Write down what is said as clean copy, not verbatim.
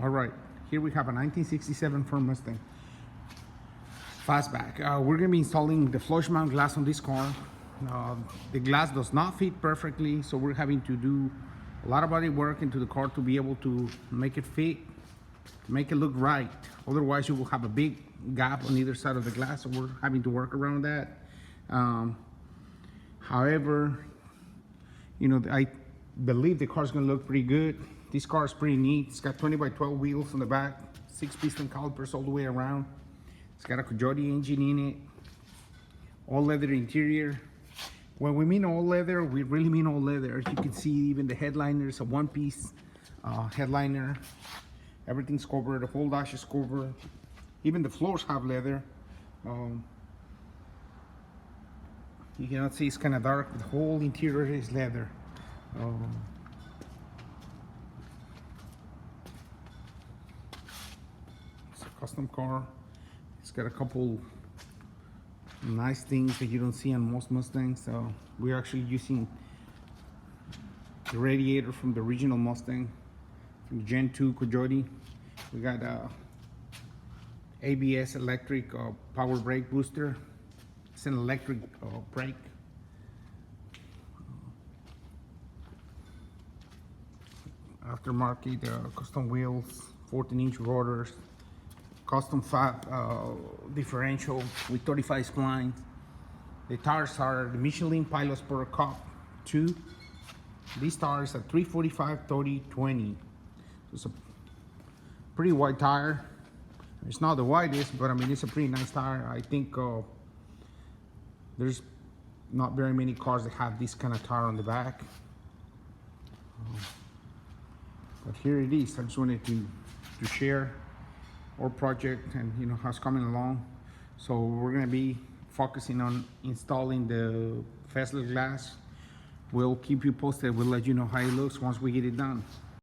All right, here we have a 1967 Ford Mustang Fastback. We're going to be installing the flush mount glass on this car. The glass does not fit perfectly, so we're having to do a lot of body work into the car to be able to make it fit, make it look right. Otherwise, you will have a big gap on either side of the glass, so we're having to work around that. However, you know, I believe the car's going to look pretty good. This car is pretty neat. It's got 20 by 12 wheels on the back, 6 piston calipers all the way around. It's got a Coyote engine in it, all leather interior. When we mean all leather, we really mean all leather. As you can see, even the headliner is a one-piece headliner. Everything's covered, the whole dash is covered. Even the floors have leather. You cannot see, it's kind of dark, but the whole interior is leather. It's a custom car. It's got a couple nice things that you don't see on most Mustangs. So we're actually using the radiator from the original Mustang, from the Gen 2 Coyote. We got ABS electric power brake booster. It's an electric brake. Aftermarket custom wheels, 14-inch rotors, custom fat differential with 35 splines. The tires are the Michelin Pilot Sport Cup 2. These tires are 345, 30, 20. It's a pretty wide tire. It's not the widest, but I mean, it's a pretty nice tire. I think there's not very many cars that have this kind of tire on the back. But here it is. I just wanted to share our project and you know how it's coming along. So we're gonna be focusing on installing the faceless glass. We'll keep you posted. We'll let you know how it looks once we get it done.